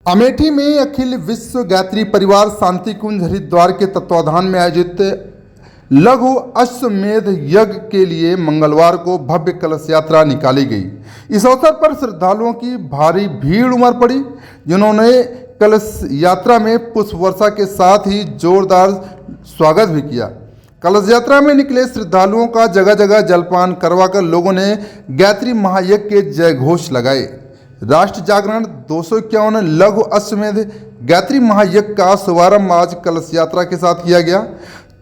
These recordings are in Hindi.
अमेठी में अखिल विश्व गायत्री परिवार शांति कुंज हरिद्वार के तत्वाधान में आयोजित लघु अश्वमेध यज्ञ के लिए मंगलवार को भव्य कलश यात्रा निकाली गई। इस अवसर पर श्रद्धालुओं की भारी भीड़ उमड़ पड़ी, जिन्होंने कलश यात्रा में पुष्प वर्षा के साथ ही जोरदार स्वागत भी किया। कलश यात्रा में निकले श्रद्धालुओं का जगह जगह जलपान करवाकर लोगों ने गायत्री महायज्ञ के जय घोष लगाए। राष्ट्र जागरण 251 लघु अश्वमेध गायत्री महायज्ञ का शुभारंभ आज कलश यात्रा के साथ किया गया।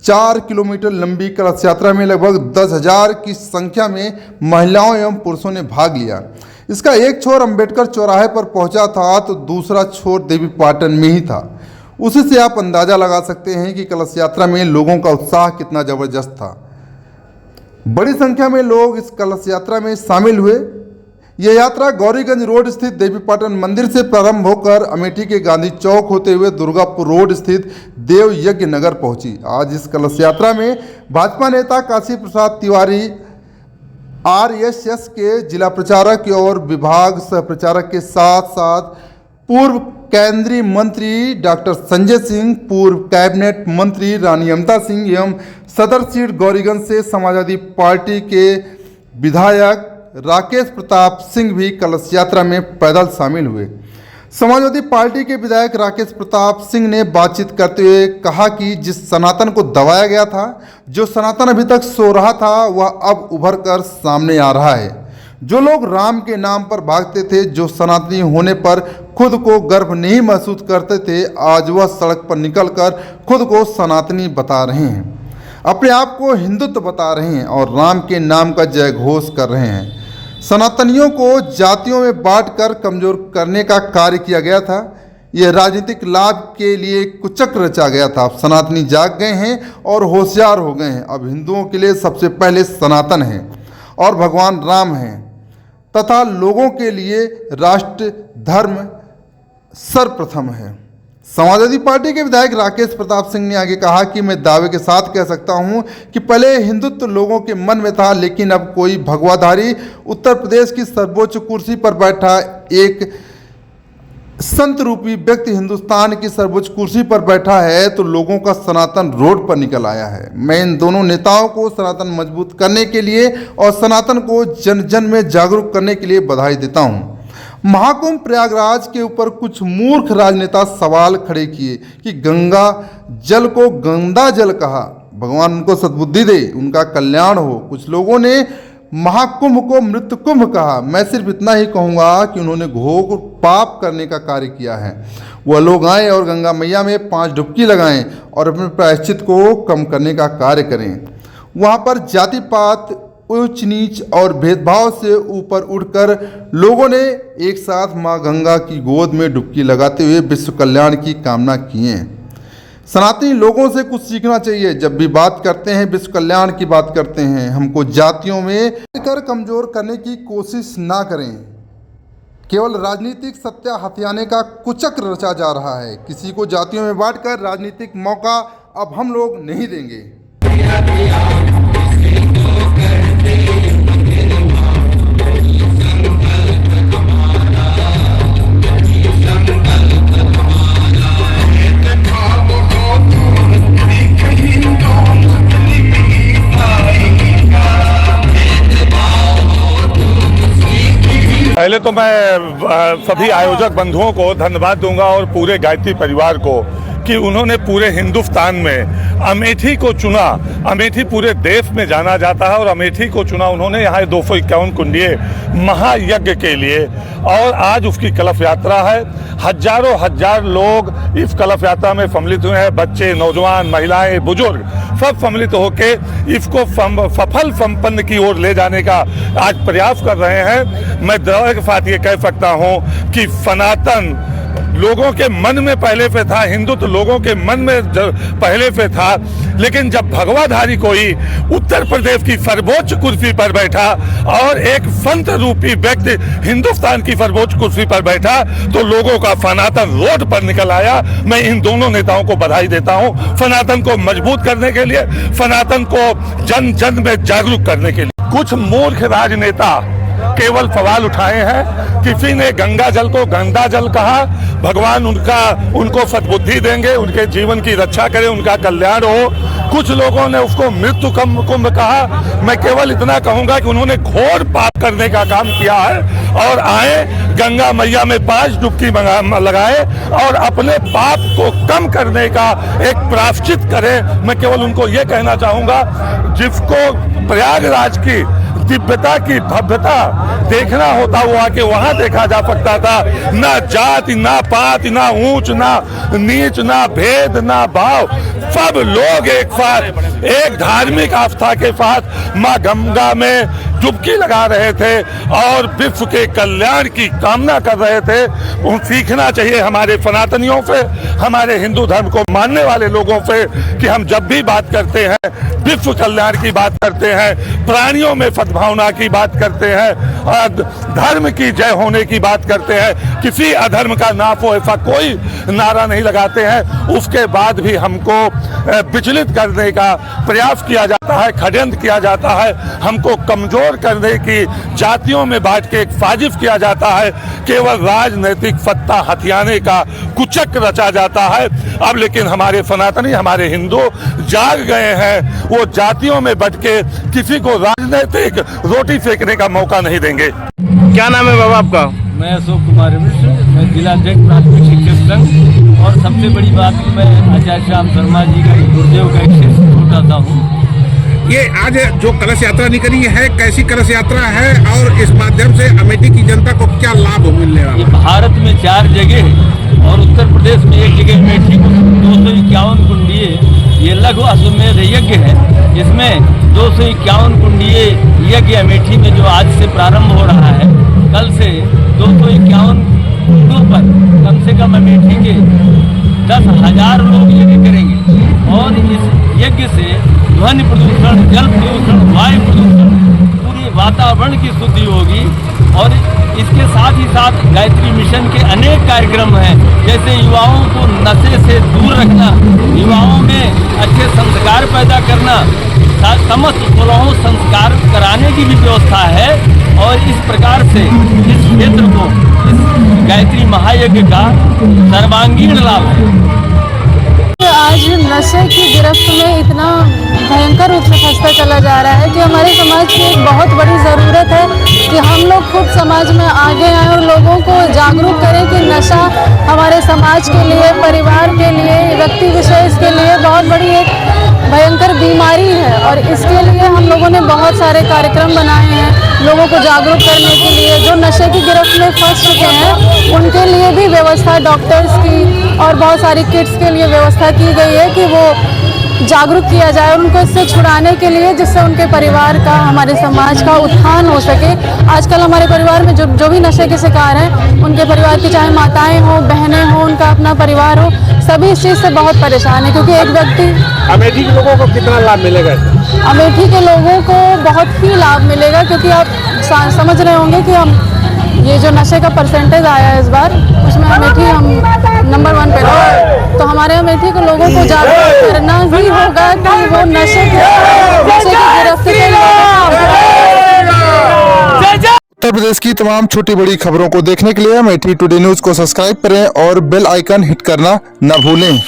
4 किलोमीटर लंबी कलश यात्रा में लगभग 10,000 की संख्या में महिलाओं एवं पुरुषों ने भाग लिया। इसका एक छोर अंबेडकर चौराहे पर पहुंचा था तो दूसरा छोर देवीपाटन में ही था। उसी से आप अंदाजा लगा सकते हैं कि कलश यात्रा में लोगों का उत्साह कितना जबरदस्त था। बड़ी संख्या में लोग इस कलश यात्रा में शामिल हुए। यह यात्रा गौरीगंज रोड स्थित देवीपाटन मंदिर से प्रारंभ होकर अमेठी के गांधी चौक होते हुए दुर्गापुर रोड स्थित देव यज्ञ नगर पहुंची। आज इस कलश यात्रा में भाजपा नेता काशी प्रसाद तिवारी, आरएसएस के जिला प्रचारक और विभाग सह प्रचारक के साथ साथ पूर्व केंद्रीय मंत्री डॉक्टर संजय सिंह, पूर्व कैबिनेट मंत्री रानी अमता सिंह एवं सदर सीट गौरीगंज से समाजवादी पार्टी के विधायक राकेश प्रताप सिंह भी कलश यात्रा में पैदल शामिल हुए। समाजवादी पार्टी के विधायक राकेश प्रताप सिंह ने बातचीत करते हुए कहा कि जिस सनातन को दबाया गया था, जो सनातन अभी तक सो रहा था, वह अब उभर कर सामने आ रहा है। जो लोग राम के नाम पर भागते थे, जो सनातनी होने पर खुद को गर्व नहीं महसूस करते थे, आज वह सड़क पर निकलकर खुद को सनातनी बता रहे हैं, अपने आप को हिंदुत्व बता रहे हैं और राम के नाम का जय घोष कर रहे हैं। सनातनियों को जातियों में बांटकर कमजोर करने का कार्य किया गया था। यह राजनीतिक लाभ के लिए कुचक्र रचा गया था। अब सनातनी जाग गए हैं और होशियार हो गए हैं। अब हिंदुओं के लिए सबसे पहले सनातन है और भगवान राम हैं तथा लोगों के लिए राष्ट्र धर्म सर्वप्रथम है। समाजवादी पार्टी के विधायक राकेश प्रताप सिंह ने आगे कहा कि मैं दावे के साथ कह सकता हूं कि पहले हिंदुत्व लोगों के मन में था, लेकिन अब कोई भगवाधारी उत्तर प्रदेश की सर्वोच्च कुर्सी पर बैठा एक संत रूपी व्यक्ति हिंदुस्तान की सर्वोच्च कुर्सी पर बैठा है तो लोगों का सनातन रोड पर निकल आया है। मैं इन दोनों नेताओं को सनातन मजबूत करने के लिए और सनातन को जन जन में जागरूक करने के लिए बधाई देता हूं। महाकुंभ प्रयागराज के ऊपर कुछ मूर्ख राजनेता सवाल खड़े किए कि गंगा जल को गंदा जल कहा। भगवान उनको सद्बुद्धि दे, उनका कल्याण हो। कुछ लोगों ने महाकुंभ को मृत्यु कुंभ कहा। मैं सिर्फ इतना ही कहूँगा कि उन्होंने घोर पाप करने का कार्य किया है। वह लोग आएँ और गंगा मैया में 5 डुबकी लगाएं और अपने प्रायश्चित को कम करने का कार्य करें। वहाँ पर जाति पात, ऊंच नीच और भेदभाव से ऊपर उठकर लोगों ने एक साथ मां गंगा की गोद में डुबकी लगाते हुए विश्व कल्याण की कामना की है। सनातनी लोगों से कुछ सीखना चाहिए। जब भी बात करते हैं, विश्व कल्याण की बात करते हैं, हमको जातियों में कर कमजोर करने की कोशिश ना करें। केवल राजनीतिक सत्ता हथियाने का कुचक्र रचा जा रहा है। किसी को जातियों में बांटकर राजनीतिक मौका अब हम लोग नहीं देंगे। पहले तो मैं सभी आयोजक बंधुओं को धन्यवाद दूंगा और पूरे गायत्री परिवार को कि उन्होंने पूरे हिंदुस्तान में अमेठी को चुना। अमेठी पूरे देश में जाना जाता है और अमेठी को चुना उन्होंने यहाँ 251 कुंडीय महायज्ञ के लिए, और आज उसकी कलश यात्रा है। हजारों हजार लोग इस कलश यात्रा में सम्मिलित हुए हैं। बच्चे, नौजवान, महिलाएं, बुजुर्ग सब सम्मिलित होकर इसको सफल संपन्न की ओर ले जाने का आज प्रयास कर रहे हैं। मैं दावे के साथ ये कह सकता हूँ कि सनातन लोगों के मन में पहले से था, हिंदुत्व लोगों के मन में पहले से था, लेकिन जब भगवाधारी कोई उत्तर प्रदेश की सर्वोच्च कुर्सी पर बैठा और एक संत रूपी व्यक्ति हिंदुस्तान की सर्वोच्च कुर्सी पर बैठा तो लोगों का सनातन रोड पर निकल आया। मैं इन दोनों नेताओं को बधाई देता हूं, सनातन को मजबूत करने के लिए, सनातन को जन जन में जागरूक करने के लिए। कुछ मूर्ख राजनेता केवल सवाल उठाए हैं। किसी ने गंगा जल को गंदा जल कहा। भगवान उनको सद्बुद्धि देंगे, उनके जीवन की रक्षा करें, उनका कल्याण हो। कुछ लोगों ने उसको मृत्यु कुंभ कहा। मैं केवल इतना कहूंगा कि उन्होंने घोर पाप करने का काम किया है और आए गंगा मैया में 5 डुबकी लगाए और अपने पाप को कम करने का एक प्रायश्चित करें। मैं केवल उनको ये कहना चाहूंगा, जिसको प्रयागराज की दिव्यता की भव्यता देखना होता वो आके वहां देखा जा सकता था। ना जाति, ना पात, ना ऊंच, ना नीच, ना भेद, ना भाव, सब लोग एक साथ एक धार्मिक आस्था के साथ मां गंगा में डुबकी लगा रहे थे और विश्व के कल्याण की कामना कर रहे थे। सीखना चाहिए हमारे सनातनियों से, हमारे हिंदू धर्म को मानने वाले लोगों से कि हम जब भी बात करते हैं विश्व कल्याण की बात करते हैं, प्राणियों में सद्भावना की बात करते हैं, धर्म की जय होने की बात करते हैं, किसी अधर्म का नाश हो ऐसा कोई नारा नहीं लगाते हैं। उसके बाद भी हमको विचलित करने का प्रयास किया जाता है, षड्यंत्र किया जाता है, हमको कमजोर करने की जातियों में बांट के एक साजिश किया जाता है, केवल राजनीतिक सत्ता हथियाने का कुचक रचा जाता है। अब लेकिन हमारे सनातनी, हमारे हिंदू जाग गए हैं, वो जातियों में बट के किसी को राजनीतिक रोटी फेंकने का मौका नहीं देंगे। क्या नाम है बाबा आपका? मैं अशोक कुमार मिश्र, मैं जिला अध्यक्ष प्राथमिक शिक्षक संघ। और सबसे बड़ी बात कि मैं आचार्य श्याम शर्मा जी का गुरुदेव का एक शिष्य उठाता हूँ। ये आज जो कलश यात्रा निकली है, कैसी कलश यात्रा है और इस माध्यम से अमेठी की जनता को क्या लाभ मिलने वाला? ये भारत में 4 जगह है और उत्तर प्रदेश में 1 जगह अमेठी को 251 कुंडीय ये लघु अश्वमेध यज्ञ है। इसमें 251 कुंडीय यज्ञ अमेठी में जो आज से प्रारंभ हो रहा है, कल से 251 कुंडों पर कम से कम अमेठी के 10,000 लोग यज्ञ करेंगे और इस यज्ञ से ध्वनि प्रदूषण, जल प्रदूषण, वायु प्रदूषण, पूरी वातावरण की शुद्धि होगी। और इसके साथ ही साथ गायत्री मिशन के अनेक कार्यक्रम हैं, जैसे युवाओं को नशे से दूर रखना, युवाओं में अच्छे संस्कार पैदा करना, समस्त 16 संस्कार कराने की भी व्यवस्था है। और इस प्रकार से इस क्षेत्र को इस गायत्री महायज्ञ का सर्वांगीण लाभ है। आज नशे की गिरफ्त में इतना भयंकर रूप से फंसता चला जा रहा है कि हमारे समाज की एक बहुत बड़ी ज़रूरत है कि हम लोग खुद समाज में आगे आएँ और लोगों को जागरूक करें कि नशा हमारे समाज के लिए, परिवार के लिए, व्यक्ति विशेष के लिए बहुत बड़ी एक भयंकर बीमारी है। और इसके लिए हम लोगों ने बहुत सारे कार्यक्रम बनाए हैं लोगों को जागरूक करने के लिए। जो नशे की गिरफ्त में फंस चुके हैं उनके लिए भी व्यवस्था डॉक्टर्स की और बहुत सारी किट्स के लिए व्यवस्था की गई है कि वो जागरूक किया जाए उनको इससे छुड़ाने के लिए, जिससे उनके परिवार का, हमारे समाज का उत्थान हो सके। आजकल हमारे परिवार में जो भी नशे के शिकार हैं, उनके परिवार की चाहे माताएं हों, बहनें हों, उनका अपना परिवार हो, सभी इस चीज़ से बहुत परेशान है। क्योंकि एक व्यक्ति, अमेठी के लोगों को कितना लाभ मिलेगा? अमेठी के लोगों को बहुत ही लाभ मिलेगा, क्योंकि आप समझ रहे होंगे कि हम ये जो नशे का परसेंटेज आया है इस बार, उसमें अमेठी हम नंबर 1 पे रहे। तो हमारे अमेठी के लोगों को जागरूक करना ही होगा कि वो नशे की गिरफ्त के उत्तर प्रदेश की तमाम छोटी बड़ी खबरों को देखने के लिए अमेठी टुडे न्यूज को सब्सक्राइब करें और बेल आइकन हिट करना न भूलें।